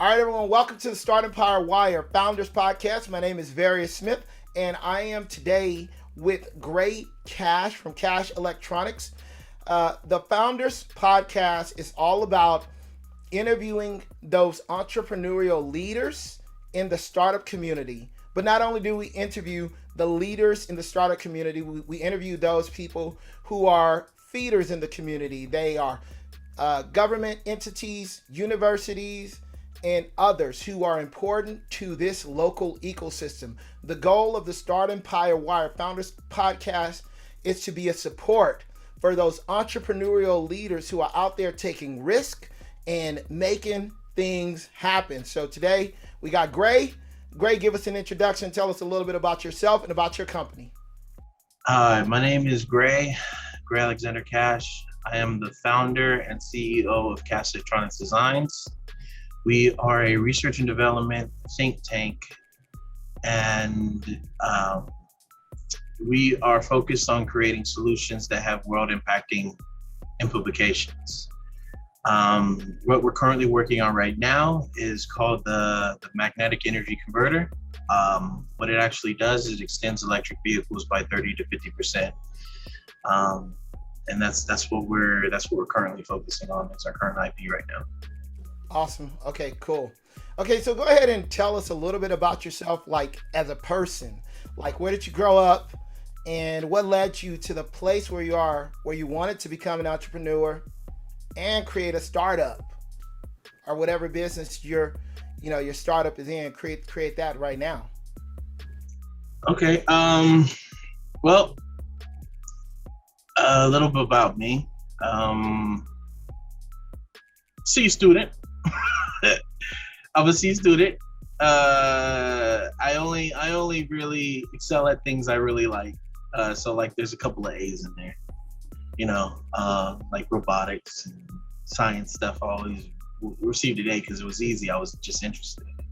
All right, everyone, welcome to the Startempire Wire Founders Podcast. My name is Various Smith, and I am today with Gray Cash from Cash Electronics. The Founders Podcast is all about interviewing those entrepreneurial leaders in the startup community. But not only do we interview the leaders in the startup community, we interview those people who are feeders in the community. They are government entities, universities, and others who are important to this local ecosystem. The goal of the Startempire Wire Founders Podcast is to be a support for those entrepreneurial leaders who are out there taking risk and making things happen. So today we got Gray. Gray, give us an introduction. Tell us a little bit about yourself and about your company. My name is Gray Alexander Cash. I am the founder and CEO of Cash Electronics Designs. We are a research and development think tank, and we are focused on creating solutions that have world-impacting implications. What we're currently working on right now is called the magnetic energy converter. What it actually does is it extends electric vehicles by 30 to 50%. And that's what we're currently focusing on. It's our current IP right now. Awesome. Okay, cool. Okay, so go ahead and tell us a little bit about yourself, like as a person. Like, where did you grow up, and what led you to the place where you are, where you wanted to become an entrepreneur and create a startup or whatever business your startup is in. Create that right now. Okay. Well, a little bit about me. C student. I'm a C student. I only really excel at things I really like. So like there's a couple of A's in there, like robotics and science stuff. I always received an A because it was easy. I was just interested in it.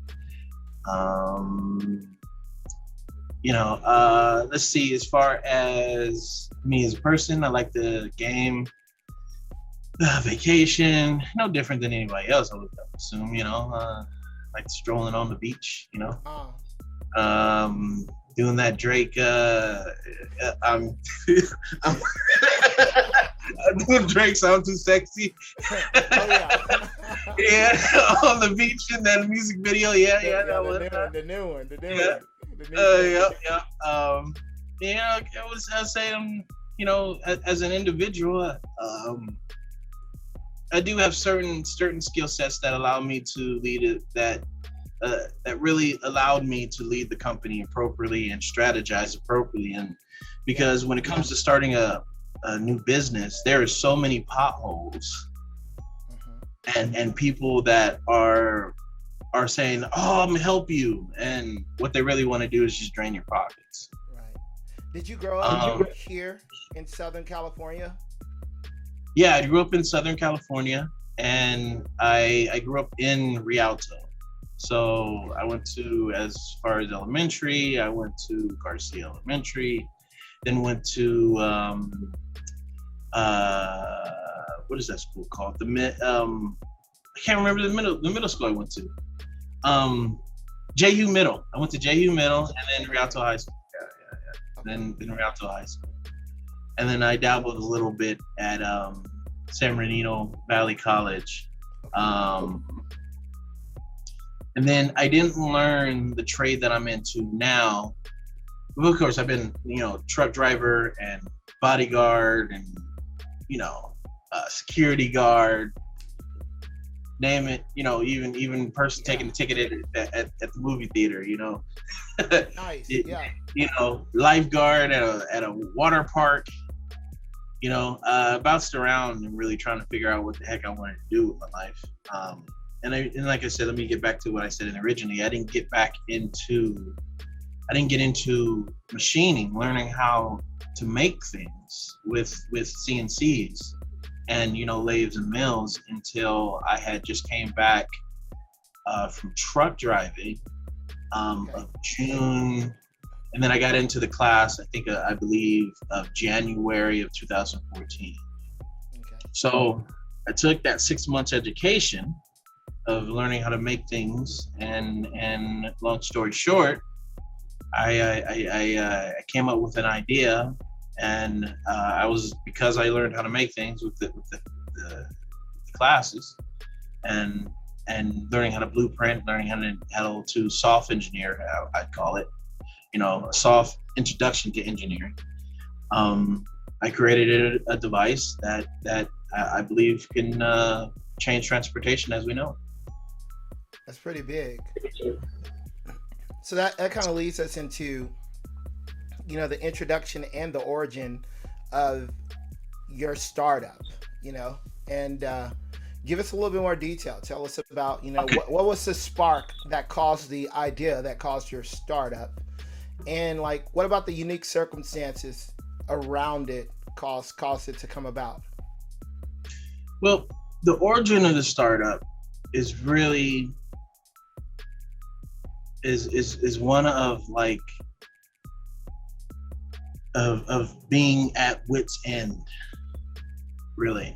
Let's see, as far as me as a person, I like the game. Vacation, no different than anybody else, I would assume, like strolling on the beach, doing that Drake, I'm doing Drake Sound Too Sexy. Oh, yeah. Yeah, on the beach in that music video, The new one. I was saying, as an individual, I do have certain skill sets that allow me to lead it, that really allowed me to lead the company appropriately and strategize appropriately. And because when it comes to starting a new business, there are so many potholes, and people that are saying, "Oh, I'm gonna help you," and what they really want to do is just drain your pockets. Right. Did you grow up here in Southern California? Yeah, I grew up in Southern California, and I grew up in Rialto. So I went to, as far as elementary, I went to Garcia Elementary, then went to, what is that school called? I can't remember the middle school I went to. JU Middle. I went to JU Middle and then Rialto High School. Yeah. Then Rialto High School. And then I dabbled a little bit at San Bernardino Valley College. And then I didn't learn the trade that I'm into now. Of course, I've been, truck driver and bodyguard and, security guard, name it, even person taking the ticket at the movie theater, Nice, yeah. Lifeguard at a water park, bounced around and really trying to figure out what the heck I wanted to do with my life. And like I said, let me get back to what I said originally. I didn't get into machining, learning how to make things with CNCs and lathes and mills until I had just came back from truck driving of June, and then I got into the class I believe of January of 2014. Okay. So I took that 6 months education learning how to make things, and long story short, I came up with an idea, and because I learned how to make things with the classes, and learning how to blueprint, learning how to soft engineer, I'd call it, a soft introduction to engineering. I created a device that I believe can change transportation as we know. That's pretty big. So that kind of leads us into, the introduction and the origin of your startup, and give us a little bit more detail. Tell us about, Okay. what was the spark that caused the idea, that caused your startup, and what about the unique circumstances around it caused it to come about? Well, the origin of the startup is really is one of of being at wit's end, really.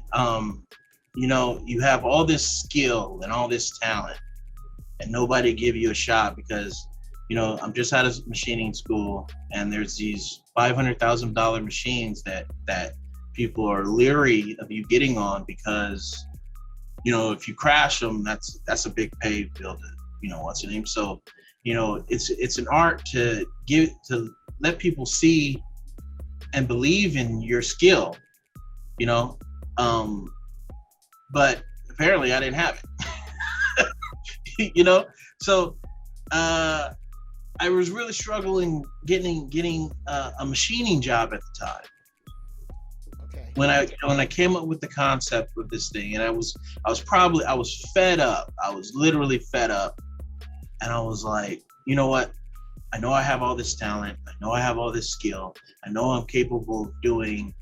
You have all this skill and all this talent, and nobody give you a shot because, I'm just out of machining school, and there's these $500,000 machines that people are leery of you getting on because, if you crash them, that's a big pay bill to, what's the name? So, it's an art to let people see and believe in your skill, but apparently I didn't have it. So I was really struggling getting a machining job at the time. Okay. When I came up with the concept of this thing, and I was fed up. I was literally fed up, and I was like, you know what? I know I have all this talent. I know I have all this skill. I know I'm capable of doing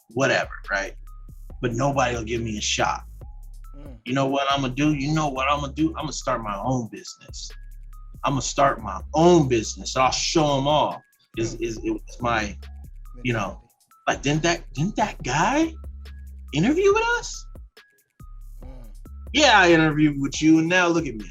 whatever, right? But nobody will give me a shot. You know what I'm gonna do? I'm gonna start my own business. I'll show them all. It was my, didn't that guy interview with us? Yeah, I interviewed with you, and now look at me.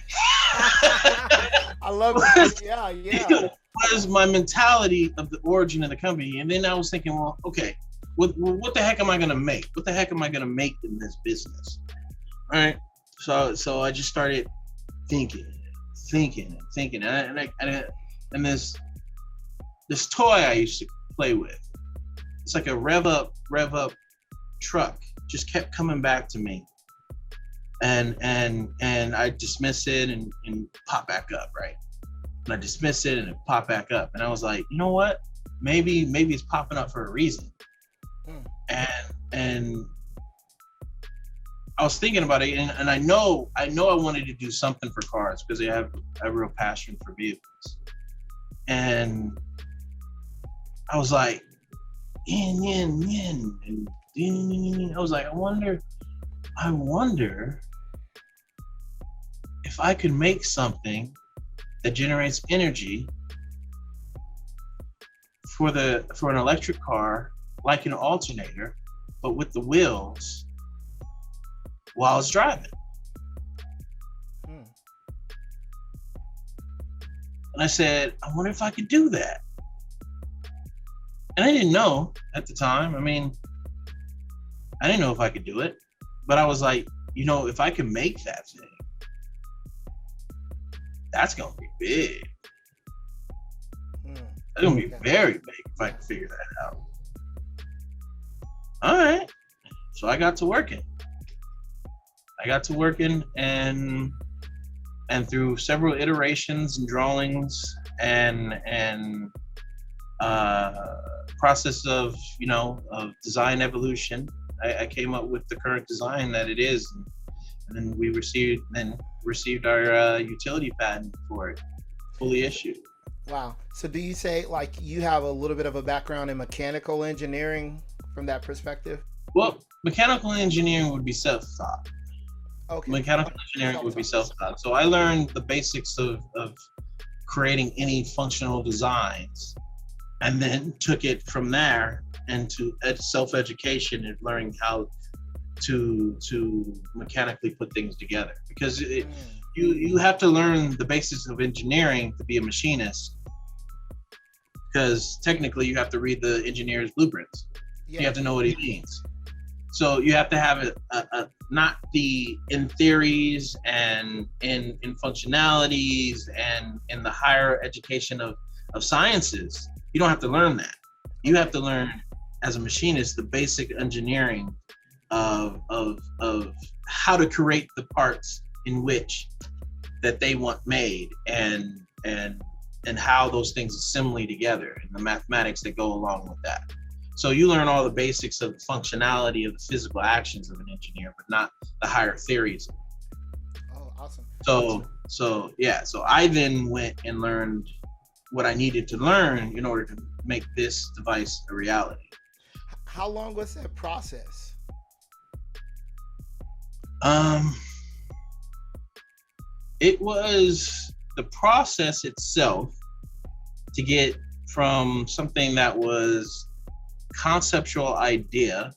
I love it. Yeah. That was my mentality of the origin of the company. And then I was thinking, well, okay, what the heck am I gonna make? What the heck am I gonna make in this business? All right. So I just started thinking, and this toy I used to play with, it's like a rev up truck, just kept coming back to me, and I dismiss it and pop back up, right? And I dismiss it and it pop back up, and I was like, you know what? Maybe it's popping up for a reason. And I was thinking about it, and I know I wanted to do something for cars because I have a real passion for vehicles. And I was like, and I was like, I wonder if I could make something that generates energy for an electric car, like an alternator, but with the wheels while it's driving. And I said, I wonder if I could do that. And I didn't know at the time. I mean, I didn't know if I could do it, but I was like, if I can make that thing, that's gonna be big. That's gonna be very big if I can figure that out. All right. So I got to working. And through several iterations and drawings and process of design evolution, I came up with the current design that it is, and then we received our utility patent for it, fully issued. Wow. So do you say you have a little bit of a background in mechanical engineering from that perspective? Well, mechanical engineering would be self-taught. Okay. Mechanical engineering would be self-taught. So I learned the basics of creating any functional designs, and then took it from there into self-education and learning how to mechanically put things together, because you have to learn the basics of engineering to be a machinist, because technically you have to read the engineer's blueprints. You have to know what he means. So you have to have a not the in theories and in functionalities and in the higher education of sciences. You don't have to learn that. You have to learn as a machinist the basic engineering of how to create the parts in which that they want made, and how those things assimilate together, and the mathematics that go along with that. So you learn all the basics of the functionality of the physical actions of an engineer, but not the higher theories. Oh, awesome. So I then went and learned what I needed to learn in order to make this device a reality. How long was that process? It was the process itself to get from something that was conceptual idea.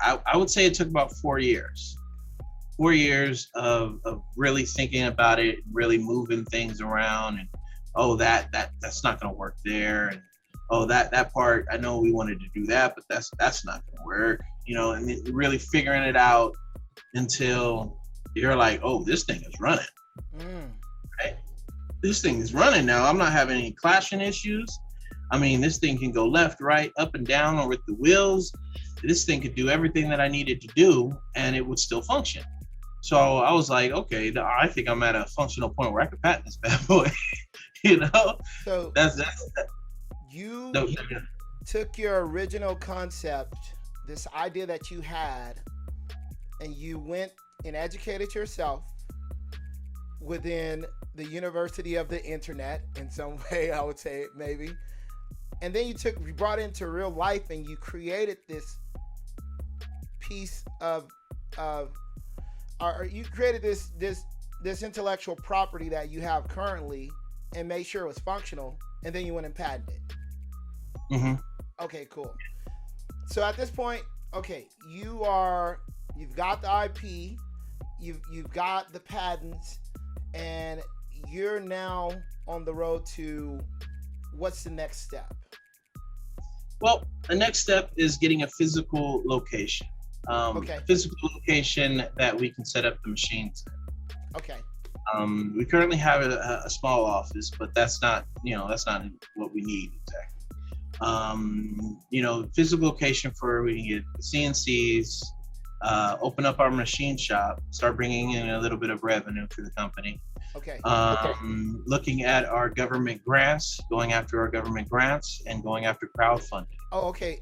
I would say it took about 4 years. 4 years of really thinking about it, really moving things around, and that's not going to work there, and that part, I know we wanted to do that, but that's not going to work, and really figuring it out until you're like, oh, this thing is running. Right? This thing is running now. I'm not having any clashing issues. I mean, this thing can go left, right, up and down, or with the wheels. This thing could do everything that I needed to do, and it would still function. So I was like, okay, I think I'm at a functional point where I could patent this bad boy. So that's you took your original concept, this idea that you had, and you went and educated yourself within the University of the Internet in some way, I would say, maybe. And then you brought it into real life, and you created this piece you created this intellectual property that you have currently, and made sure it was functional, and then you went and patented it. Mm-hmm. Okay, cool. So at this point, okay, you've got the IP, you've got the patents, and you're now on the road to what's the next step? Well, the next step is getting a physical location. Okay. Physical location that we can set up the machines in. Okay. We currently have a small office, but that's not what we need exactly. Physical location for we can get the CNCs, open up our machine shop, start bringing in a little bit of revenue for the company. Okay. Looking at our government grants, going after our government grants, and going after crowdfunding. Oh, okay.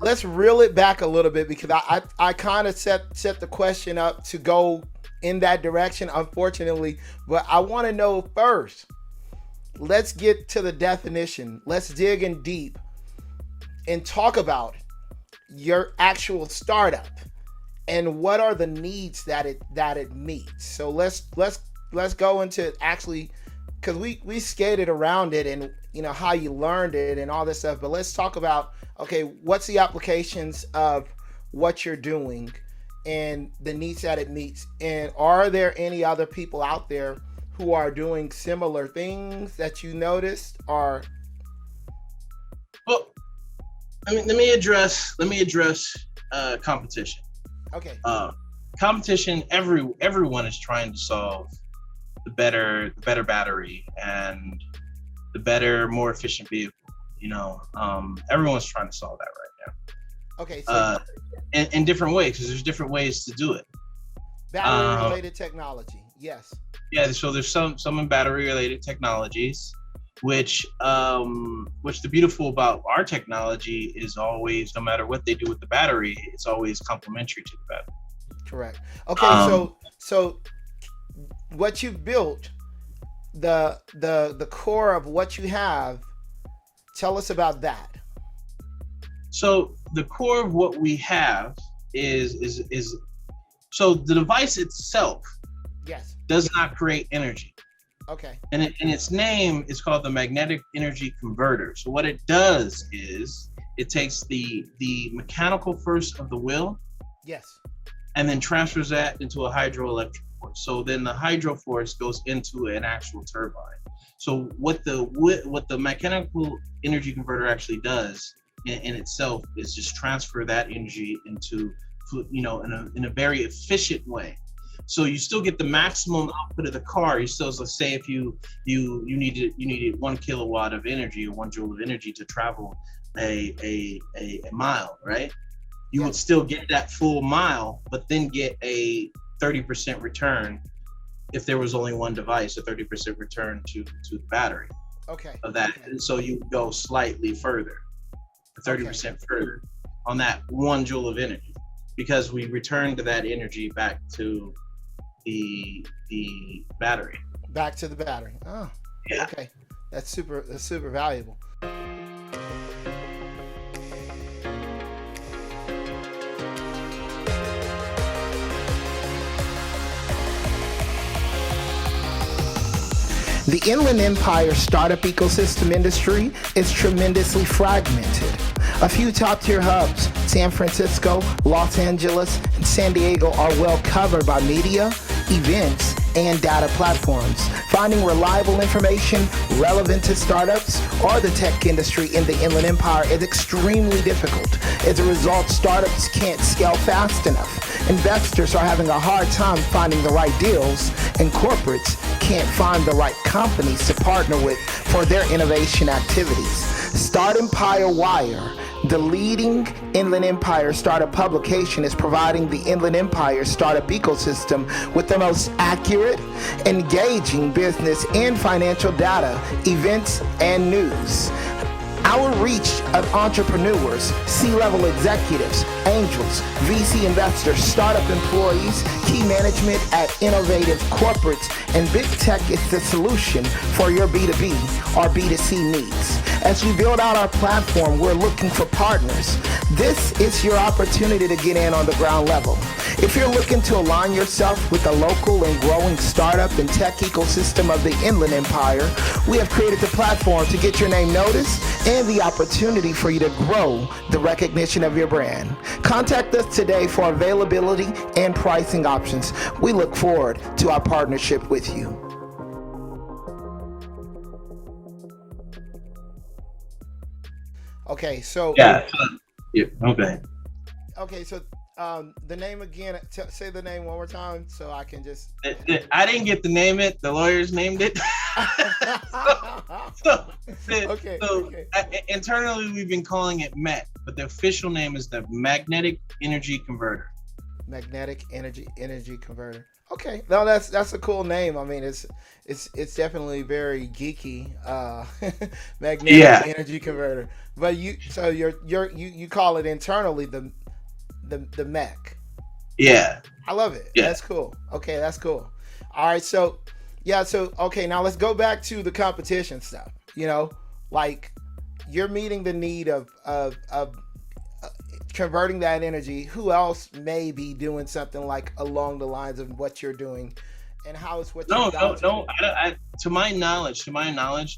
Let's reel it back a little bit, because I kind of set the question up to go in that direction, unfortunately. But I want to know first. Let's get to the definition. Let's dig in deep and talk about your actual startup and what are the needs that it meets. So let's go into actually, because we skated around it and how you learned it and all this stuff, but let's talk about, okay, what's the applications of what you're doing and the needs that it meets, and are there any other people out there who are doing similar things that you noticed? Or well, I mean, let me address competition. Okay. Competition. Everyone is trying to solve the better battery and the better, more efficient vehicle. Everyone's trying to solve that right now. Okay. So in different ways, because there's different ways to do it. Battery-related technology. Yes. Yeah. So there's some in battery-related technologies, which the beautiful about our technology is always, no matter what they do with the battery, it's always complementary to the battery. Correct. Okay. So what you've built, the core of what you have, tell us about that. So the core of what we have is so the device itself, yes, does not create energy. Okay. And its name is called the magnetic energy converter. So what it does is it takes the mechanical force of the wheel, Yes. and then transfers that into a hydroelectric force. So then the hydro force goes into an actual turbine. So what the mechanical energy converter actually does in itself is just transfer that energy into, in a very efficient way. So you still get the maximum output of the car. You still, let's say if you needed 1 kilowatt of energy or 1 joule of energy to travel a mile, right? You would still get that full mile, but then get a 30% return if there was only one device, a 30% return to the battery. Okay. Of that, okay. And so you go slightly further, 30% further on that 1 joule of energy, because we returned that energy back to the battery. Back to the battery. Oh, yeah. Okay. That's super valuable. The Inland Empire startup ecosystem industry is tremendously fragmented. A few top-tier hubs, San Francisco, Los Angeles, and San Diego, are well covered by media, events, and data platforms. Finding reliable information relevant to startups or the tech industry in the Inland Empire is extremely difficult. As a result, startups can't scale fast enough. Investors are having a hard time finding the right deals, and corporates can't find the right companies to partner with for their innovation activities. Startempire Wire, the leading Inland Empire startup publication, is providing the Inland Empire startup ecosystem with the most accurate, engaging business and financial data, events, and news. Our reach of entrepreneurs, C-level executives, angels, VC investors, startup employees, key management at innovative corporates, and big tech is the solution for your B2B or B2C needs. As we build out our platform, we're looking for partners. This is your opportunity to get in on the ground level. If you're looking to align yourself with the local and growing startup and tech ecosystem of the Inland Empire, we have created the platform to get your name noticed and the opportunity for you to grow the recognition of your brand. Contact us today for availability and pricing options. We look forward to our partnership with you. Okay, so Okay. Okay, so the name again. Say the name one more time, so I can just. I didn't get to name it. The lawyers named it. Okay. Internally, we've been calling it MET, but the official name is the Magnetic Energy Converter. Magnetic energy converter. Okay, no, that's a cool name. I mean, it's definitely very geeky. Magnetic energy converter. But you call it internally the MEC. Yeah. I love it. Yeah. That's cool. Okay, that's cool. All right, so okay, now let's go back to the competition stuff. Like you're meeting the need of converting that energy. Who else may be doing something like along the lines of what you're doing, and how is what no. To my knowledge,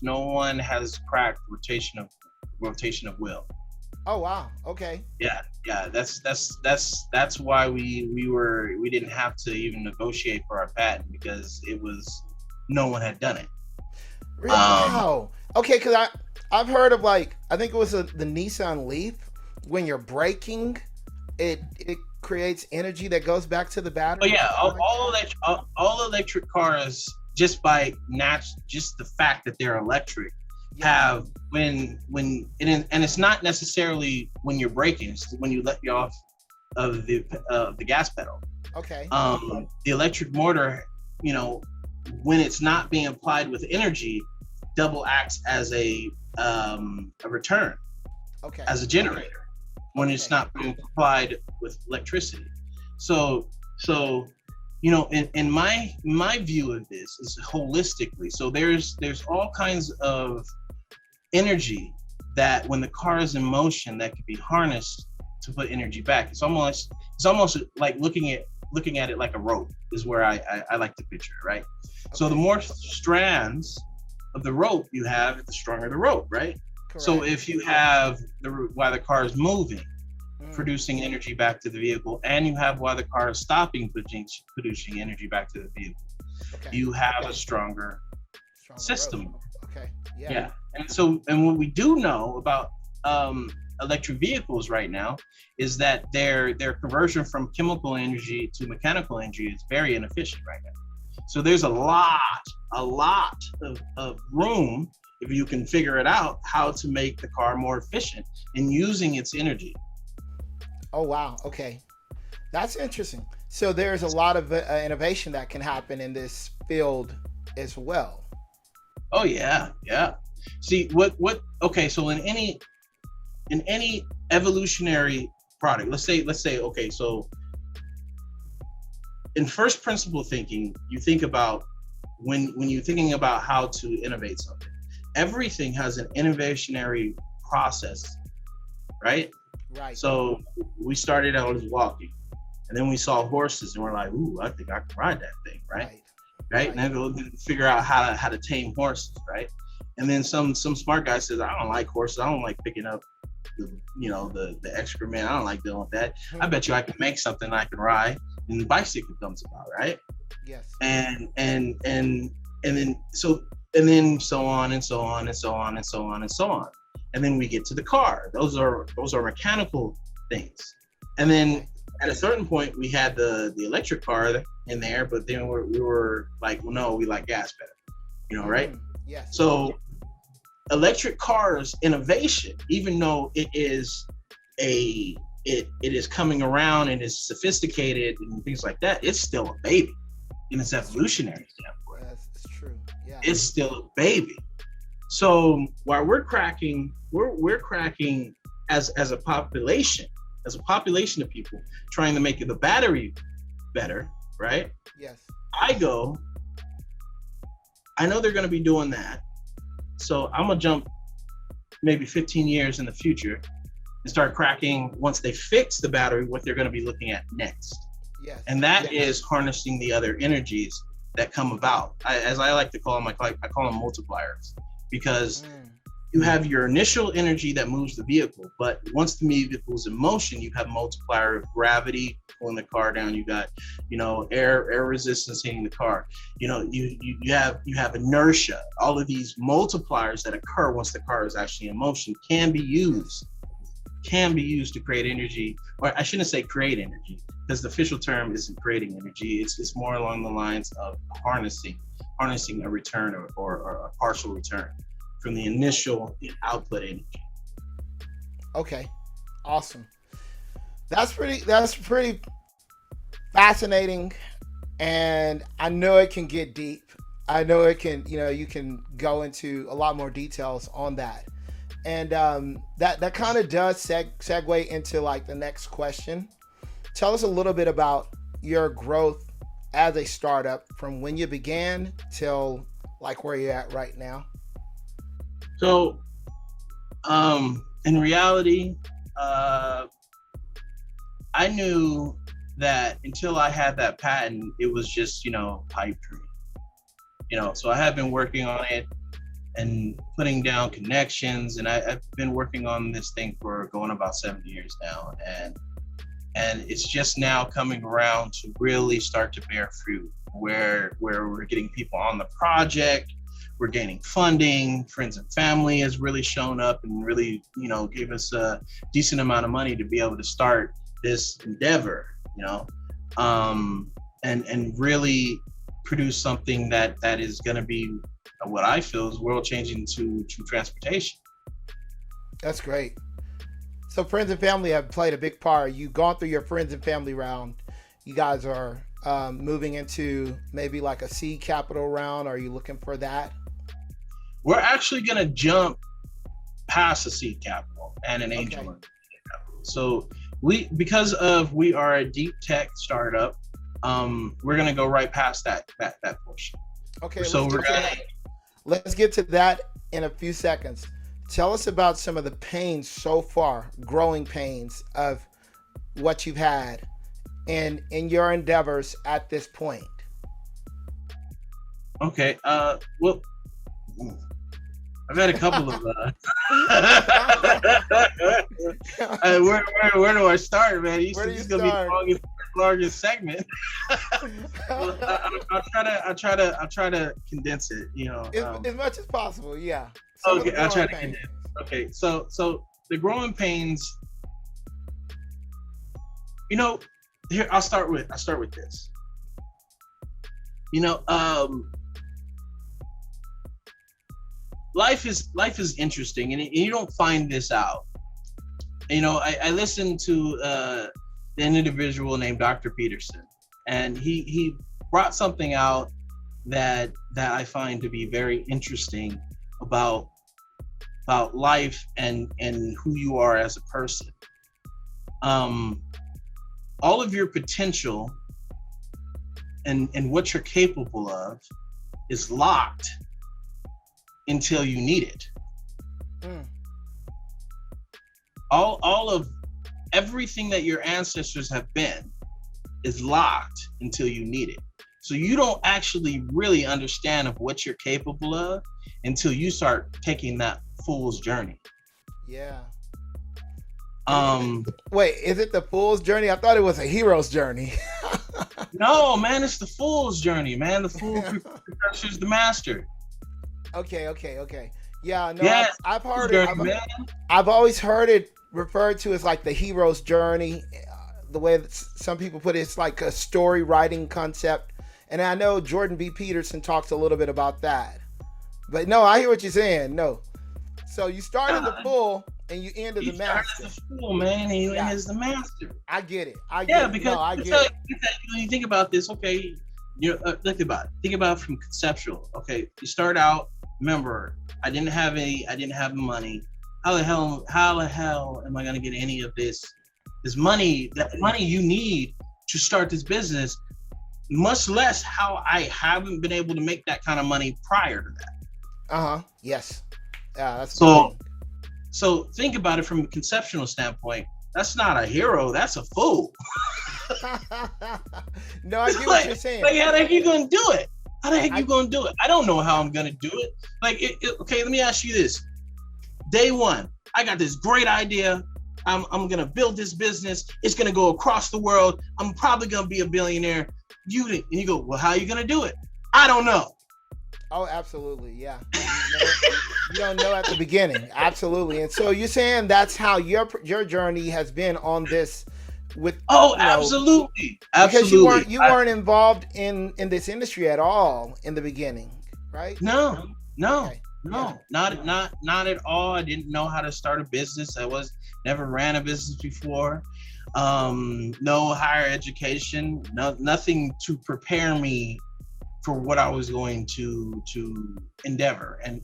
no one has cracked rotation of will. Oh wow. Okay. Yeah. That's why we didn't have to even negotiate for our patent, because no one had done it. Really? Wow. Okay, because I've heard of, like, I think it was the Nissan Leaf. When you're braking, it creates energy that goes back to the battery. Oh yeah, all electric cars, just the fact that they're electric, have when it's not necessarily when you're braking, it's when you let you off of the gas pedal. Okay. The electric motor, when it's not being applied with energy, double acts as a return. Okay. As a generator. When it's not being applied with electricity. So in my view of this is holistically. So there's all kinds of energy that when the car is in motion that can be harnessed to put energy back. It's almost like looking at it like a rope is where I like to picture it, right? Okay. So the more strands of the rope you have, the stronger the rope, right? Correct. So if you have while the car is moving, producing energy back to the vehicle, and you have while the car is stopping producing energy back to the vehicle. Okay. You have a stronger system. Road. Okay. Yeah. And what we do know about electric vehicles right now is that their conversion from chemical energy to mechanical energy is very inefficient right now. So there's a lot of room, if you can figure it out, how to make the car more efficient in using its energy. Oh, wow. Okay. That's interesting. So there's a lot of innovation that can happen in this field as well. Oh, yeah. Yeah. See, okay, so in any evolutionary product, let's say, okay, so in first principle thinking, you think about when you're thinking about how to innovate something, everything has an innovationary process, right? Right. So we started out as walking, and then we saw horses, and we're like, ooh, I think I can ride that thing, right? And then we'll figure out how to tame horses, right? And then some smart guy says, I don't like horses. I don't like picking up the excrement. I don't like dealing with that. I bet you I can make something I can ride. And the bicycle comes about, right? Yes. And then so on and so on and so on and so on and so on. And then we get to the car. Those are mechanical things. And then at a certain point we had the electric car in there, but then we were like, well, no, we like gas better, right? Yes. So electric cars innovation, even though it is coming around and is sophisticated and things like that, it's still a baby in its evolutionary standpoint. That's true. Yeah. It's still a baby. So while we're cracking as a population of people trying to make the battery better, right? Yes. I know they're going to be doing that. So I'm going to jump maybe 15 years in the future and start cracking, once they fix the battery, what they're going to be looking at next. Yes. And that is harnessing the other energies that come about. As I like to call them, I call them multipliers, because you have your initial energy that moves the vehicle, but once the vehicle's in motion, you have multiplier of gravity pulling the car down. You got, air resistance hitting the car. You have inertia. All of these multipliers that occur once the car is actually in motion can be used to create energy, or I shouldn't say create energy, because the official term isn't creating energy. It's more along the lines of harnessing a return or a partial return from the initial output energy. Okay, awesome. That's pretty fascinating, and I know it can get deep. I know it can, you can go into a lot more details on that. And that kind of does segue into like the next question. Tell us a little bit about your growth as a startup from when you began till like where you're at right now. So, in reality, I knew that until I had that patent, it was just, pipe dream. So I have been working on it and putting down connections, and I've been working on this thing for going about 7 years now, and it's just now coming around to really start to bear fruit, where we're getting people on the project. We're gaining funding. Friends and family has really shown up and really, gave us a decent amount of money to be able to start this endeavor, and really produce something that is going to be what I feel is world changing to transportation. That's great. So friends and family have played a big part. You've gone through your friends and family round. You guys are moving into maybe like a seed capital round. Are you looking for that? We're actually going to jump past a seed capital and an angel capital. So we are a deep tech startup. We're going to go right past that portion. Okay. So let's get to that in a few seconds. Tell us about some of the pains so far, growing pains of what you've had in your endeavors at this point. Okay. Well, I've had a couple of. Where do I start, man? Where do This you is gonna be start? the longest segment. I'll try to condense it. As much as possible, yeah. Some of Okay, the I'll try growing to pains. condense. Okay, so the growing pains. Here I'll start with this. Life is interesting, and you don't find this out. I listened to an individual named Dr. Peterson, and he brought something out that I find to be very interesting about life and who you are as a person. All of your potential and what you're capable of is locked until you need it. All of everything that your ancestors have been is locked until you need it. So you don't actually really understand of what you're capable of until you start taking that fool's journey. Yeah. Wait, is it the fool's journey? I thought it was a hero's journey. No, man, it's the fool's journey, man. The fool prefers the master. Okay. Yeah, no, yeah, I've heard it. I've always heard it referred to as like the hero's journey. The way that some people put it, it's like a story writing concept. And I know Jordan B. Peterson talks a little bit about that. But no, I hear what you're saying. No. So you started the fool and you ended the master. The fool, man. He is the master. I get it. Because when you think about this, okay, think about it. Think about it from conceptual. Okay, you start out. Remember, I didn't have money. How the hell am I gonna get any of this money? That money you need to start this business, much less how I haven't been able to make that kind of money prior to that. Yes. That's so think about it from a conceptual standpoint. That's not a hero. That's a fool. No, I get what you're saying. Like, how the heck you gonna do it? How the heck you gonna do it? I don't know how I'm gonna do it. Like, okay, let me ask you this. Day one, I got this great idea. I'm gonna build this business. It's gonna go across the world. I'm probably gonna be a billionaire. And you go, well, how are you gonna do it? I don't know. Oh, absolutely, yeah. You don't know at the beginning, absolutely. And so you're saying that's how your journey has been on this. Absolutely. Because you weren't involved in this industry at all in the beginning, right? No, not at all. I didn't know how to start a business. Never ran a business before. No higher education, nothing to prepare me for what I was going to endeavor and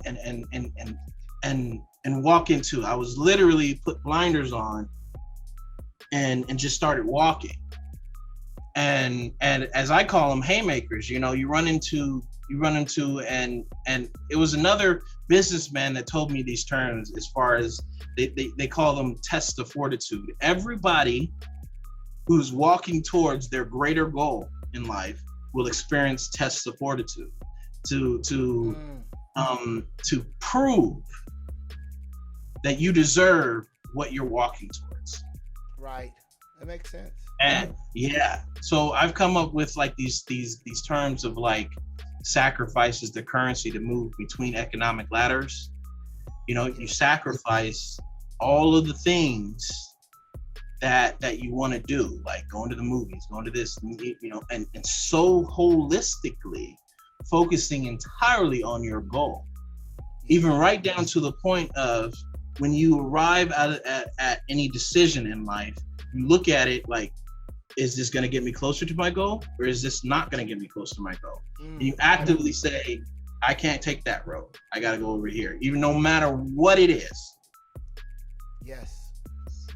walk into. I was literally put blinders on and just started walking. And as I call them, haymakers. You run into and it was another businessman that told me these terms, as far as they call them tests of fortitude. Everybody who's walking towards their greater goal in life will experience tests of fortitude to prove that you deserve what you're walking towards. Right. That makes sense. And so I've come up with like these terms of like sacrifices the currency to move between economic ladders. You sacrifice all of the things that you want to do, like going to the movies, going to this, and so holistically focusing entirely on your goal, even right down to the point of when you arrive at any decision in life, you look at it like, is this going to get me closer to my goal, or is this not going to get me close to my goal? And you actively say, I can't take that road. I got to go over here, even no matter what it is. Yes.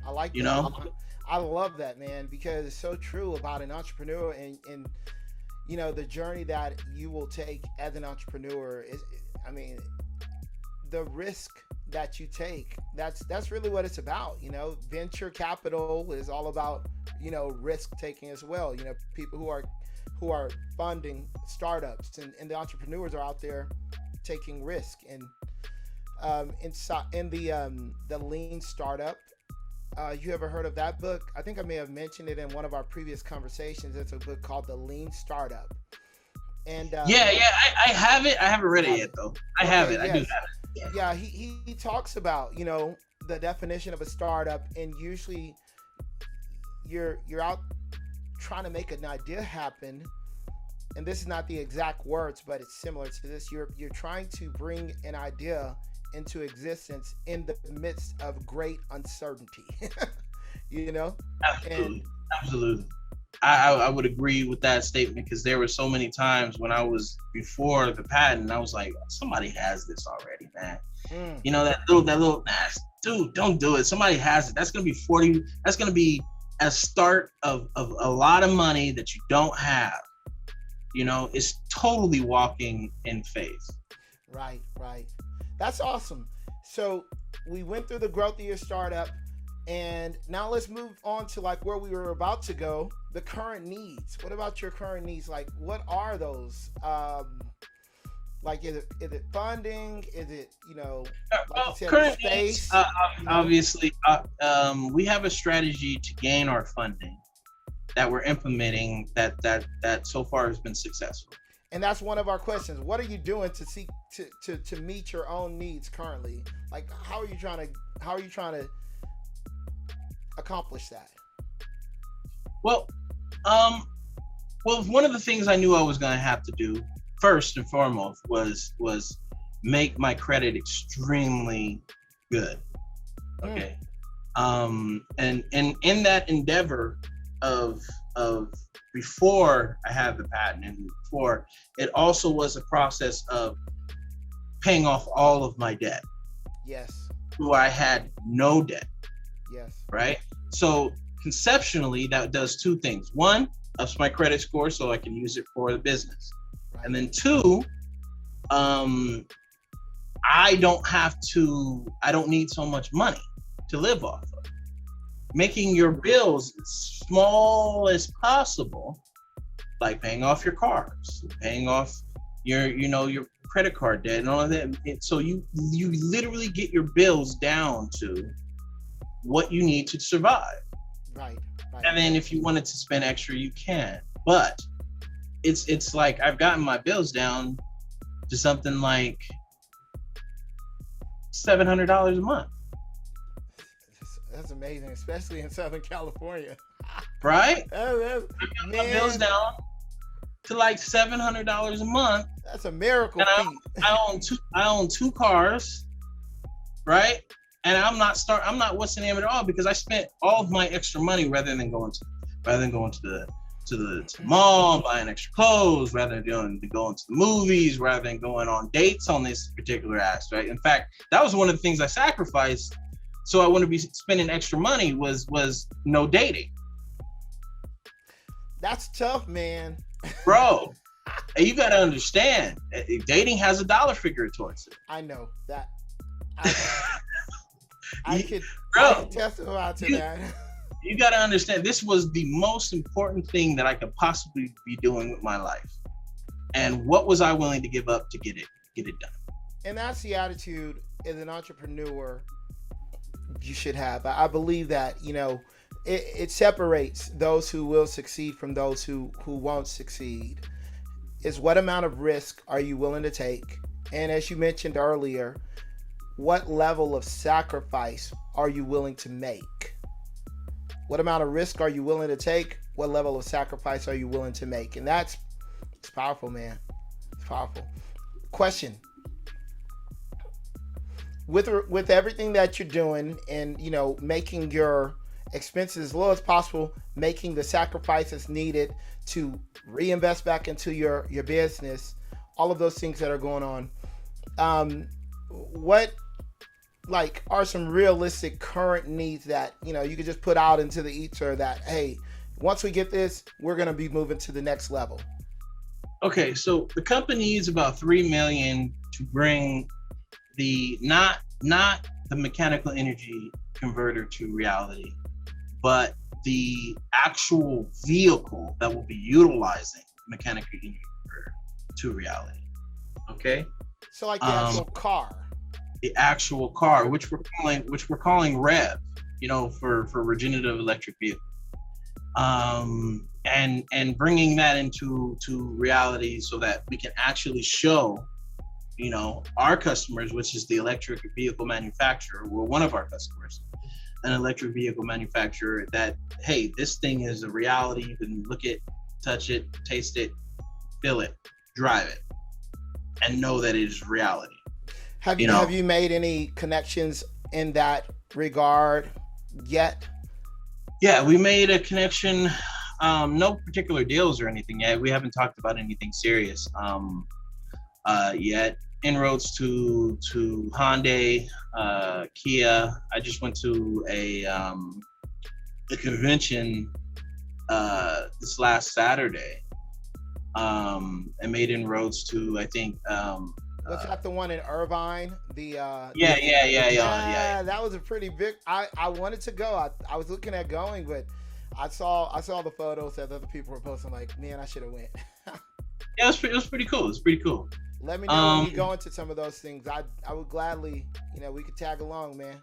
I like that. I love that, man, because it's so true about an entrepreneur and the journey that you will take as an entrepreneur is, the risk that you take, that's really what it's about. Venture capital is all about, risk taking as well. People who are funding startups and the entrepreneurs are out there taking risk. And in the Lean Startup. You ever heard of that book? I think I may have mentioned it in one of our previous conversations. It's a book called The Lean Startup. And I have it. I haven't read it yet though. I have it. I do have it. Yeah, he talks about, the definition of a startup, and usually you're out trying to make an idea happen, and this is not the exact words, but it's similar to this. You're trying to bring an idea into existence in the midst of great uncertainty. Absolutely. Absolutely. I would agree with that statement, because there were so many times when I was before the patent, I was like, somebody has this already, man. That little dude, don't do it. Somebody has it. That's gonna be 40. That's gonna be a start of a lot of money that you don't have. It's totally walking in faith. Right. That's awesome. So we went through the growth of your startup, and now let's move on to like where we were about to go, the current needs. What about your current needs? Like, what are those? Like, is it funding? Is it, like you said, current space? Needs, obviously, we have a strategy to gain our funding that we're implementing that so far has been successful. And that's one of our questions. What are you doing to seek to meet your own needs currently? Like, how are you trying to accomplish that? Well, one of the things I knew I was going to have to do first and foremost was make my credit extremely good. Okay. And in that endeavor of before I had the patent, and before, it also was a process of paying off all of my debt. Yes. Who I had no debt. Yes. Right. So conceptually, that does two things. One, ups my credit score so I can use it for the business. Right. And then two, I don't need so much money to live off of. Making your bills as small as possible, like paying off your cars, paying off your credit card debt and all of that. So you literally get your bills down to what you need to survive. Right. And then if you wanted to spend extra, you can. But it's like I've gotten my bills down to something like $700 a month. That's amazing, especially in Southern California. Right? My bills down to like $700 a month. That's a miracle feat. I own two cars, right? And I'm not what's the name of it all, because I spent all of my extra money rather than going to the mall, buying extra clothes, rather than going to the movies, rather than going on dates on this particular aspect. In fact, that was one of the things I sacrificed. So I wouldn't be spending extra money was no dating. That's tough, man. Bro, you got to understand, dating has a dollar figure towards it. I know that. I could testify to that. You got to understand, this was the most important thing that I could possibly be doing with my life. And what was I willing to give up to get it done? And that's the attitude as an entrepreneur you should have. I believe that, it separates those who will succeed from those who won't succeed. Is what amount of risk are you willing to take? And as you mentioned earlier, what level of sacrifice are you willing to make? What amount of risk are you willing to take? What level of sacrifice are you willing to make? And it's powerful, man. It's powerful. Question. With everything that you're doing and, making your expenses as low as possible, making the sacrifices needed to reinvest back into your business, all of those things that are going on, what are some realistic current needs that you could just put out into the ether that, hey, once we get this, we're going to be moving to the next level? Okay, so the company needs about $3 million to bring the not the mechanical energy converter to reality, but the actual vehicle that will be utilizing mechanical energy converter to reality. Okay. So like the actual car. the actual car, which we're calling REV, for regenerative electric vehicle. And bringing that into reality so that we can actually show, our customers, which is the electric vehicle manufacturer, well, one of our customers, an electric vehicle manufacturer, that, hey, this thing is a reality. You can look it, touch it, taste it, feel it, drive it, and know that it is reality. Have you made any connections in that regard yet? Yeah, we made a connection. No particular deals or anything yet. We haven't talked about anything serious yet. Inroads to Hyundai, Kia. I just went to a convention this last Saturday, and made inroads to, I think. Was that the one in Irvine? Yeah. That was a pretty big. I wanted to go. I was looking at going, but I saw the photos that other people were posting. Like, man, I should have went. Yeah, it was pretty cool. It's pretty cool. Let me know when you go into some of those things. I would gladly, we could tag along, man.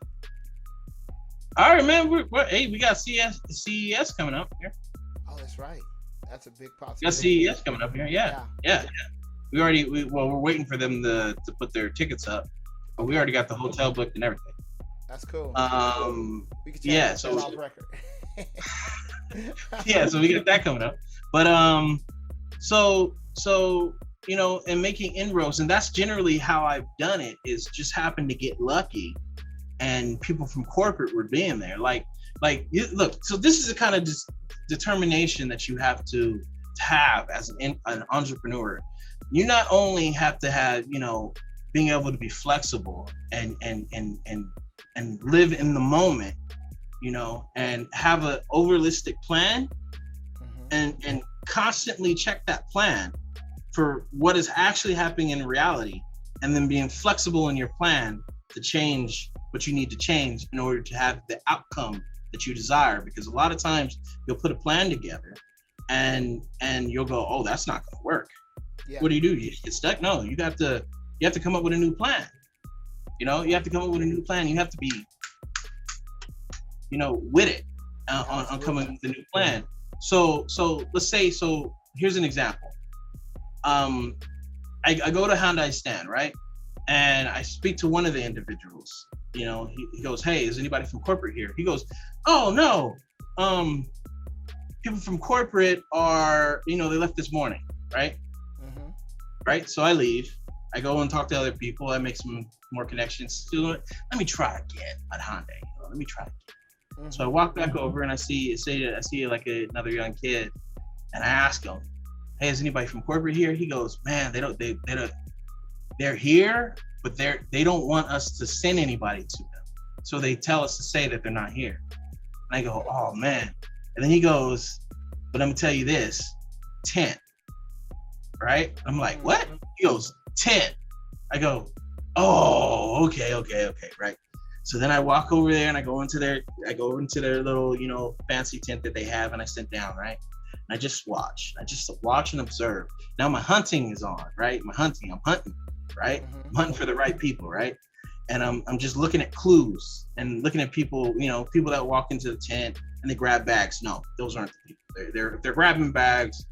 All right, man. We got CES coming up here. Oh, that's right. That's a big possibility. We got CES coming up here. Yeah. We're waiting for them to put their tickets up, but we already got the hotel booked and everything. That's cool. We can yeah. So off record. Yeah, so we got that coming up. But so and making inroads, and that's generally how I've done it, is just happened to get lucky, and people from corporate were being there. Look, so this is the kind of determination that you have to have as an entrepreneur. You not only have to have, being able to be flexible and live in the moment, and have a overlistic plan, and constantly check that plan for what is actually happening in reality, and then being flexible in your plan to change what you need to change in order to have the outcome that you desire. Because a lot of times you'll put a plan together and you'll go, oh, that's not going to work. Yeah. What do? You get stuck? No, you have to come up with a new plan. You have to come up with a new plan. You have to be, with it on coming up with a new plan. So let's say, here's an example. I go to Hyundai stand, right? And I speak to one of the individuals. He goes, hey, is anybody from corporate here? He goes, oh, no. People from corporate are, they left this morning, right? Right? So I leave. I go and talk to other people. I make some more connections. Let me try again at Hyundai. Let me try again. So I walk back over and I see like another young kid, and I ask him, hey, is anybody from corporate here? He goes, man, they're here, but they don't want us to send anybody to them. So they tell us to say that they're not here. And I go, oh man. And then he goes, but I'm gonna tell you this, 10. Right? I'm like, what? He goes, 10. I go, oh, okay, right. So then I walk over there and I go into their little, fancy tent that they have, and I sit down, right? And I just watch. I just watch and observe. Now my hunting is on, right? I'm hunting, right? I'm hunting for the right people, right? And I'm just looking at clues and looking at people, people that walk into the tent and they grab bags. No, those aren't the people. They're grabbing bags,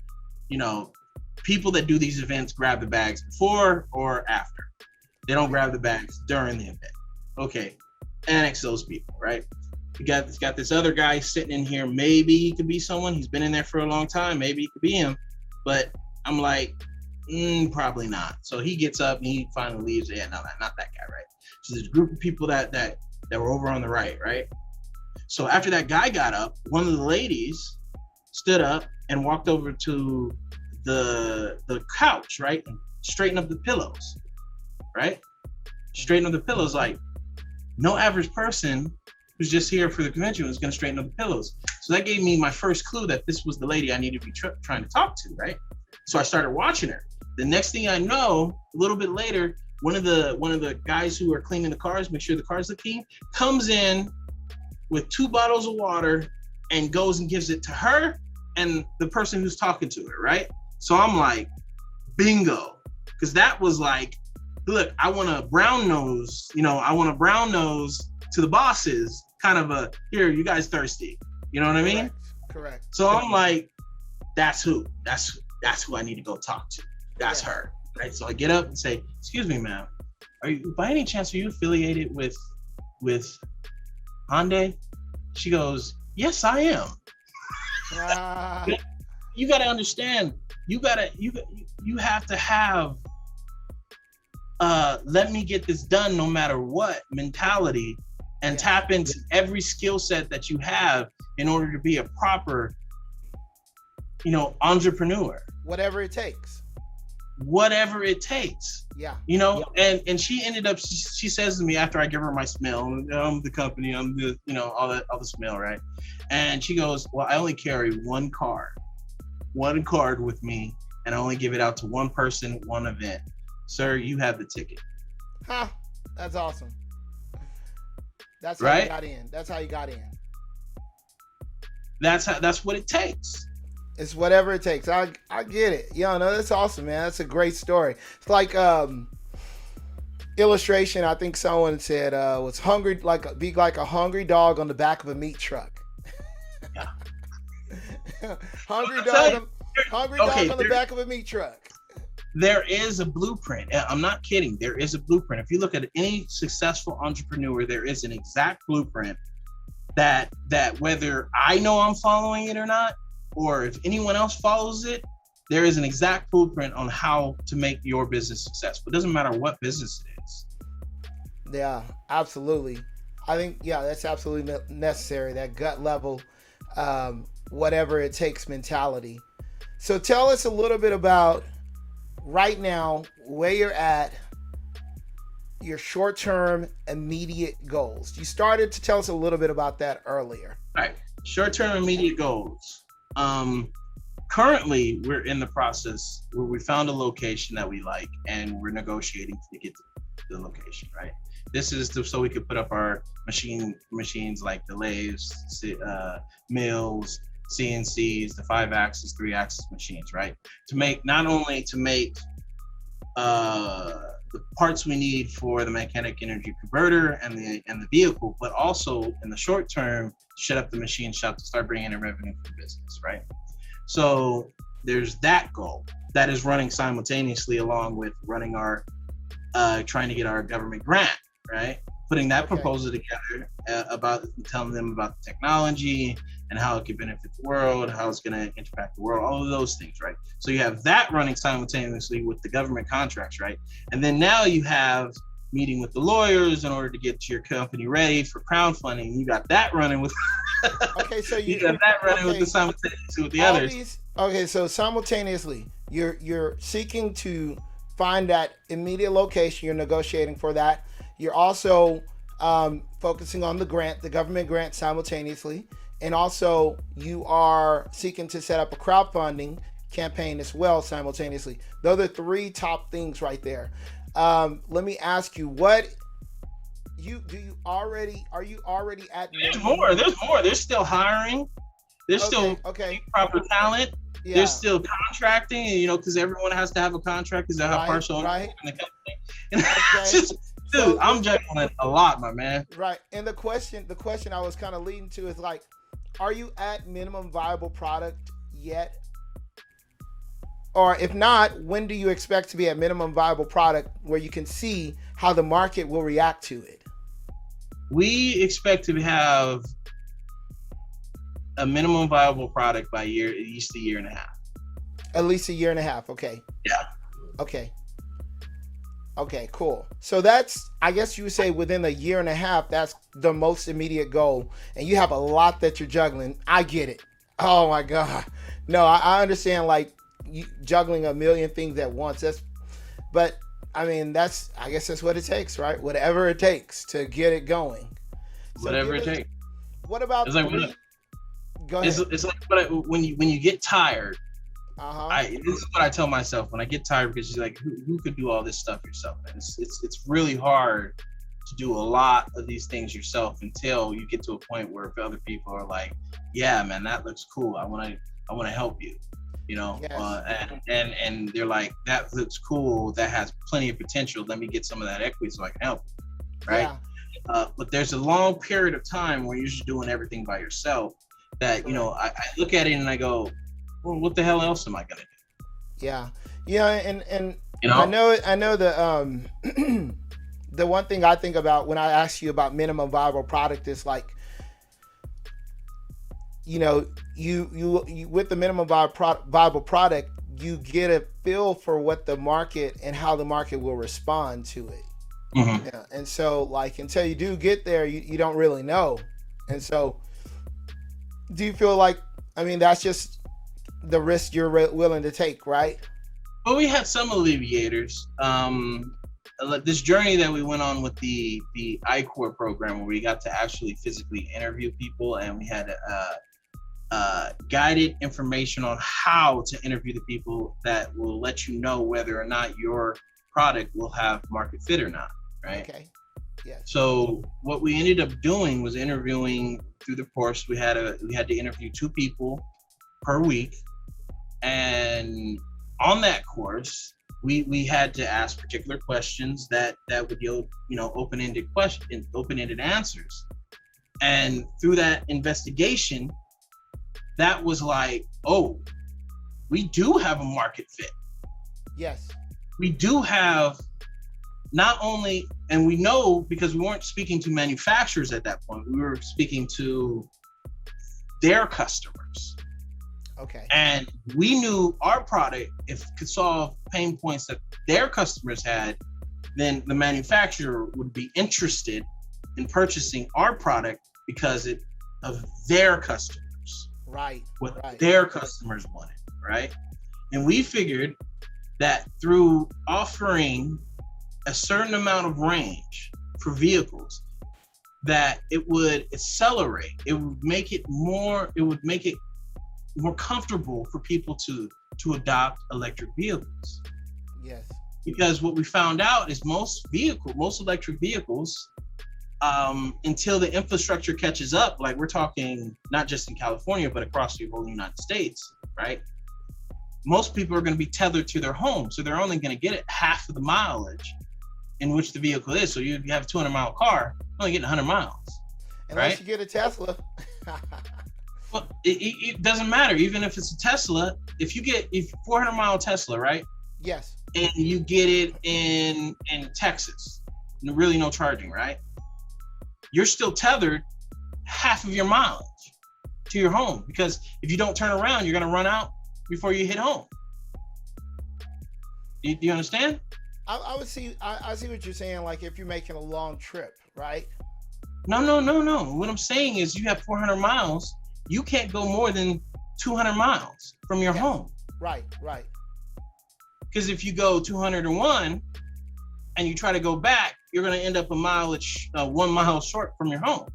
people that do these events grab the bags before or after. They don't grab the bags during the event. Okay, annex those people, right? We got this other guy sitting in here. Maybe he could be someone. He's been in there for a long time. Maybe he could be him. But I'm like, probably not. So he gets up and he finally leaves. Yeah, no, not that guy, right? So there's a group of people that were over on the right, right? So after that guy got up, one of the ladies stood up and walked over to the couch, right? And straighten up the pillows, right? Straighten up the pillows. Like, no average person who's just here for the convention was going to straighten up the pillows. So that gave me my first clue that this was the lady I needed to be trying to talk to, right? So I started watching her. The next thing I know, a little bit later, one of the guys who are cleaning the cars, make sure the cars look clean, comes in with 2 bottles of water and goes and gives it to her and the person who's talking to her, right? So I'm like, bingo, because that was like look, I want a brown nose, I want a brown nose to the bosses, kind of a, here, you guys thirsty. You know what I mean? Correct. So I'm like, that's who I need to go talk to. That's her, right? So I get up and say, excuse me, ma'am, by any chance, are you affiliated with Hyundai? She goes, yes, I am. You got to understand, you have to have, let me get this done no matter what mentality, and tap into every skill set that you have in order to be a proper, entrepreneur. Whatever it takes. Yeah. And she ended up, she says to me after I give her my smell, I'm the company, I'm the, all the smell, right? And she goes, well, I only carry one card with me, and I only give it out to one person, one event. Sir, you have the ticket. That's awesome. That's how right? you got in. That's how you got in. That's what it takes. It's whatever it takes. I get it. No, that's awesome, man. That's a great story. It's like illustration. I think someone said was hungry, be like a hungry dog on the back of a meat truck. Yeah. hungry dog on the back of a meat truck. There is a blueprint. I'm not kidding. There is a blueprint. If you look at any successful entrepreneur, there is an exact blueprint that whether I know I'm following it or not, or if anyone else follows it, there is an exact blueprint on how to make your business successful. It doesn't matter what business it is. Yeah, absolutely. I think, that's absolutely necessary. That gut level, whatever it takes mentality. So tell us a little bit about right now, where you're at, your short-term immediate goals. You started to tell us a little bit about that earlier. All right, short-term immediate goals. Currently, we're in the process where we found a location that we like, and we're negotiating to get to the location, right? This is so we could put up our machines like the lathes, mills, CNCs, the 5-axis, 3-axis machines, right? Not only to make the parts we need for the magnetic energy converter and the vehicle, but also in the short term, shut up the machine shop to start bringing in revenue for business, right? So there's that goal that is running simultaneously along with running our, trying to get our government grant, right? Putting that proposal together about telling them about the technology and how it could benefit the world, how it's going to impact the world, all of those things, right? So you have that running simultaneously with the government contracts, right? And then now you have meeting with the lawyers in order to get your company ready for crowdfunding. You got that running with. Okay, so you got that running with the simultaneously with the others. So simultaneously, you're seeking to find that immediate location. You're negotiating for that. You're also focusing on the government grant simultaneously. And also you are seeking to set up a crowdfunding campaign as well simultaneously. Those are 3 top things right there. Let me ask you, are you already at? There's more. There's still hiring. There's still proper talent. Yeah. There's still contracting, because everyone has to have a contract because they have partial ownership in the company. Dude, I'm juggling a lot, my man. Right. And the question I was kind of leading to is like, are you at minimum viable product yet? Or if not, when do you expect to be at minimum viable product where you can see how the market will react to it? We expect to have a minimum viable product by at least a year and a half. At least a year and a half. Okay. Yeah. Okay, cool. So that's, I guess you would say within a year and a half, that's the most immediate goal. And you have a lot that you're juggling. I get it. Oh my God. No, I understand like you juggling a million things at once. But I guess that's what it takes, right? Whatever it takes to get it going. So whatever it takes. What about? It's like go ahead. It's like when you get tired. This is what I tell myself when I get tired, because she's like, who could do all this stuff yourself? And it's really hard to do a lot of these things yourself until you get to a point where if other people are like, yeah, man, that looks cool. I want to help you. Yes. And they're like, that looks cool, that has plenty of potential, let me get some of that equity so I can help, right? Yeah. But there's a long period of time where you're just doing everything by yourself that, I look at it and I go, well, what the hell else am I gonna do? Yeah. Yeah. And You know? I know the the one thing I think about when I ask you about minimum viable product is like, you with the minimum viable product, you get a feel for what the market and how the market will respond to it. Mm-hmm. Yeah. And so like until you do get there, you don't really know. And so do you feel like, I mean, that's just the risk you're willing to take, right? Well, we had some alleviators. This journey that we went on with the I Corps program, where we got to actually physically interview people, and we had guided information on how to interview the people that will let you know whether or not your product will have market fit or not, right? Okay. Yes. So what we ended up doing was interviewing through the course. We had to interview 2 people per week, and on that course, we had to ask particular questions that would yield, open-ended answers. And through that investigation, that was like, oh, we do have a market fit. Yes. We do have not only, and we know because we weren't speaking to manufacturers at that point, we were speaking to their customers. Okay. And we knew our product, if it could solve pain points that their customers had, then the manufacturer would be interested in purchasing our product because of their customers. Right. What right. their customers wanted, right? And we figured that through offering a certain amount of range for vehicles, that it would accelerate, it would make it more comfortable for people to adopt electric vehicles. Yes. Because what we found out is most electric vehicles, until the infrastructure catches up, like we're talking not just in California, but across the whole United States, right? Most people are going to be tethered to their home. So they're only going to get it half of the mileage in which the vehicle is. So you have a 200-mile car, you're only getting 100 miles. Unless right? you get a Tesla. Well, it doesn't matter. Even if it's a Tesla, if 400-mile Tesla, right? Yes. And you get it in Texas, really no charging, right? You're still tethered half of your mileage to your home, because if you don't turn around, you're going to run out before you hit home. Do you understand? I see what you're saying. Like if you're making a long trip, right? No. What I'm saying is you have 400 miles. You can't go more than 200 miles from your home. Right. Because if you go 201 and you try to go back, you're going to end up 1 mile short from your home.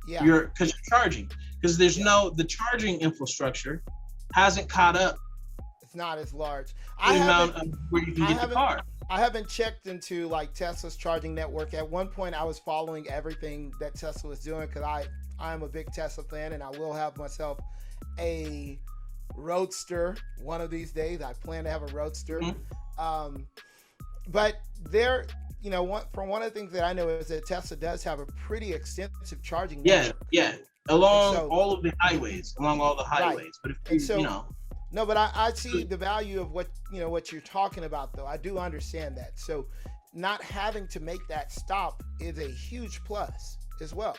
Yeah. Because you're charging. Because the charging infrastructure hasn't caught up. It's not as large. The amount of where you can get the car. I haven't checked into like Tesla's charging network. At one point, I was following everything that Tesla was doing because I am a big Tesla fan, and I will have myself a Roadster one of these days. I plan to have a Roadster. Mm-hmm. But there, from one of the things that I know is that Tesla does have a pretty extensive charging network. Yeah. Along all of the highways, Right. But if No, but I see the value of what you're talking about, though. I do understand that. So not having to make that stop is a huge plus as well.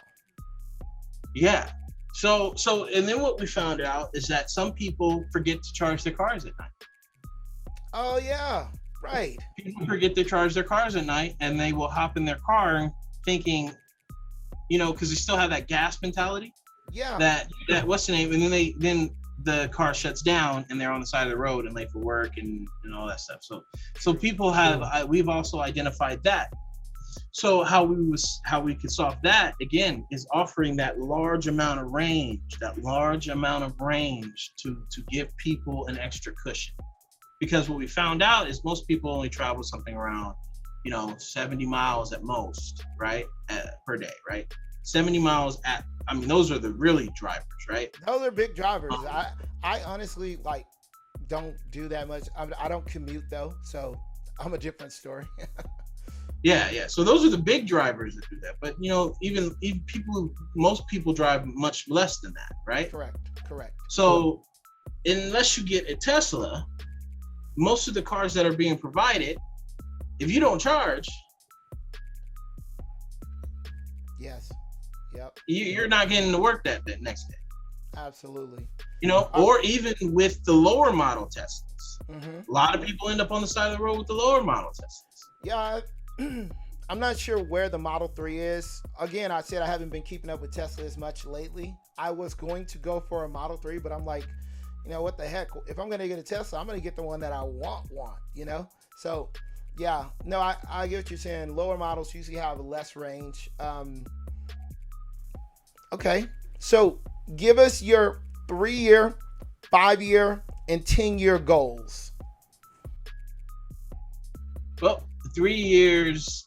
Yeah. So and then what we found out is that some people forget to charge their cars at night. Oh yeah, right. People forget to charge their cars at night, and they will hop in their car thinking, because they still have that gas mentality. Yeah. That what's the name? And then the car shuts down and they're on the side of the road and late for work and all that stuff. So people we've also identified that. So how we could solve that again is offering that large amount of range to give people an extra cushion. Because what we found out is most people only travel something around 70 miles at most, right? Per day, right? 70 miles those are the really drivers, right? Those are big drivers. I honestly don't do that much. I don't commute though, so I'm a different story. Yeah. So those are the big drivers that do that. But even people, most people drive much less than that, right? Correct. So unless you get a Tesla, most of the cars that are being provided, if you don't charge, yes, yep, you're not getting to work that next day. Absolutely. Or even with the lower model Teslas, a lot of people end up on the side of the road with the lower model Teslas. Yeah. I'm not sure where the Model 3 is. Again, I said I haven't been keeping up with Tesla as much lately. I was going to go for a Model 3, but I'm like, what the heck? If I'm going to get a Tesla, I'm going to get the one that I want, So, yeah. No, I get what you're saying. Lower models usually have less range. Okay. So, give us your 3-year, 5-year, and 10-year goals. Well, 3 years,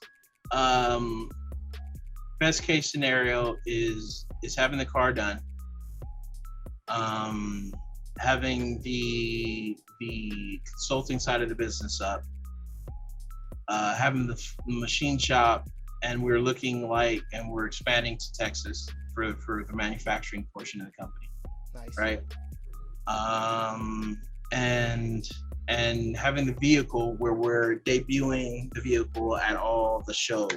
best case scenario is having the car done, having the consulting side of the business up, having the machine shop, and we're expanding to Texas for the manufacturing portion of the company. Nice. Right. And having the vehicle where we're debuting the vehicle at all the shows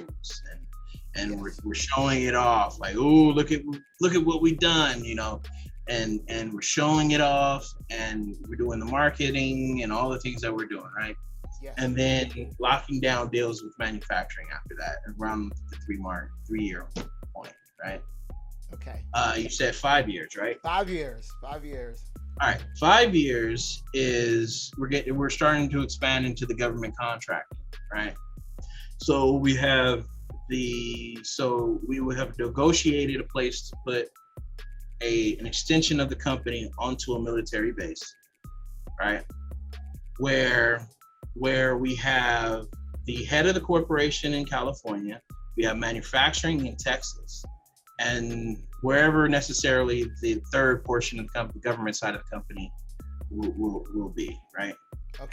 and yes. we're showing it off like, oh, look at what we've done, and we're showing it off and we're doing the marketing and all the things that we're doing, right? Yes. And then locking down deals with manufacturing after that around the 3-year point, right? Okay. You said 5 years, right? 5 years. All right, 5 years is we're starting to expand into the government contracting, right? So we would have negotiated a place to put an extension of the company onto a military base, right? Where we have the head of the corporation in California, we have manufacturing in Texas, and wherever necessarily the third portion of the government side of the company will be, right? Okay.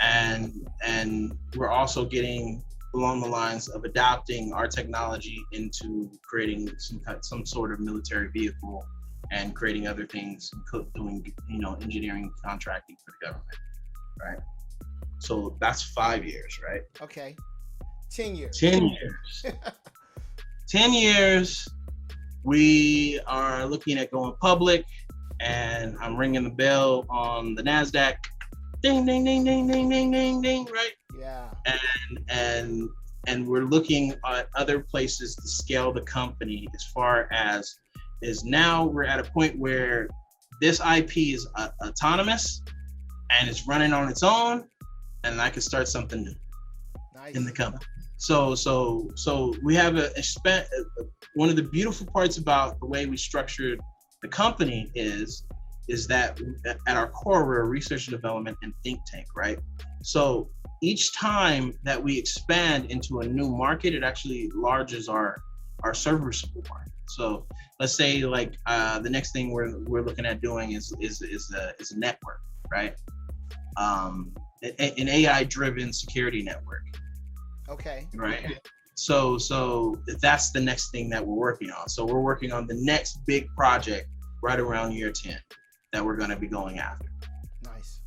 And we're also getting along the lines of adopting our technology into creating some sort of military vehicle and creating other things, doing engineering contracting for the government, right? So that's 5 years, right? Okay. 10 years. 10 years. 10 years. We are looking at going public, and I'm ringing the bell on the NASDAQ. Ding, ding, ding, ding, ding, ding, ding, ding, right? Yeah. And we're looking at other places to scale the company as far as is now we're at a point where this IP is autonomous and it's running on its own, and I can start something new in the company. So we have one of the beautiful parts about the way we structured the company is that at our core, we're a research and development and think tank, right? So each time that we expand into a new market, it actually enlarges our serviceable market. So let's say like the next thing we're looking at doing is a network, right? An AI-driven security network. Okay. Right. So that's the next thing that we're working on. So we're working on the next big project right around year 10 that we're going to be going after. Nice.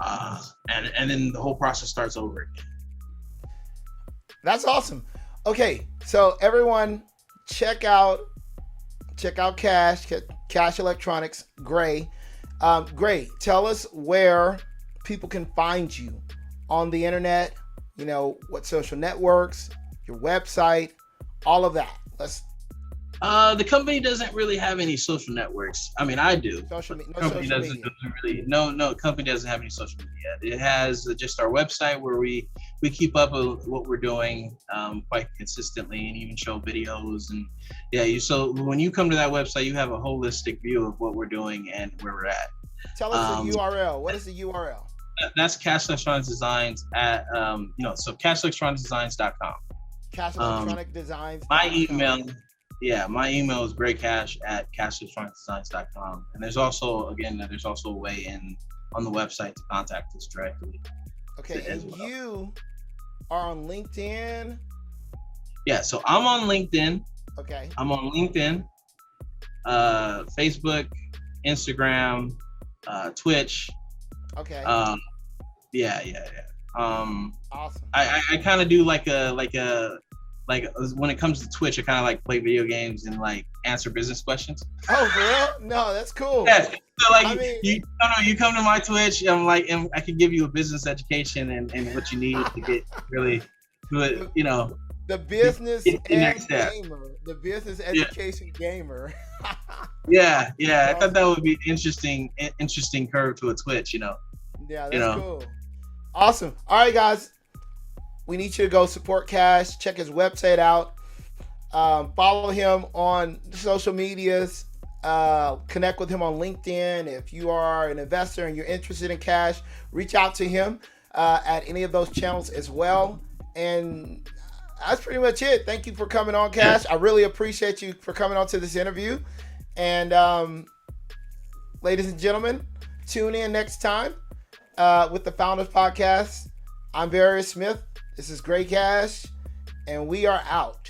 And then the whole process starts over again. That's awesome. Okay, so everyone, check out Cash Electronics, Gray. Gray, tell us where people can find you on the internet. What social networks, your website, all of that. The company doesn't really have any social networks. I mean, I do. Company doesn't really. No, company doesn't have any social media. It has just our website where we keep up with what we're doing quite consistently and even show videos and so when you come to that website, you have a holistic view of what we're doing and where we're at. Tell us the URL. What is the URL? That's Cash Electronics Designs at so cashelectronicsdesigns.com. Cash Electronic Designs. My email is graycash@cashelectronicsdesigns.com. And there's also a way in on the website to contact us directly. Okay, as and well. you are on LinkedIn. Yeah, so I'm on LinkedIn. Okay. I'm on LinkedIn, Facebook, Instagram, Twitch. Okay. Yeah. Awesome. I kind of do like when it comes to Twitch, I kind of like play video games and like answer business questions. Oh, for real? No, that's cool. Yeah. So like I mean, you come to my Twitch, I'm like, and I can give you a business education and what you need to get really good, you know. The business get and gamer. The business education gamer. Yeah. I thought that would be interesting curve to a Twitch, you know. Yeah, that's cool. Awesome. All right, guys. We need you to go support Cash. Check his website out. Follow him on social medias. Connect with him on LinkedIn. If you are an investor and you're interested in Cash, reach out to him at any of those channels as well. And that's pretty much it. Thank you for coming on, Cash. I really appreciate you for coming on to this interview. And ladies and gentlemen, tune in next time with the Founders Podcast. I'm Various Smith. This is Gray Cash, and we are out.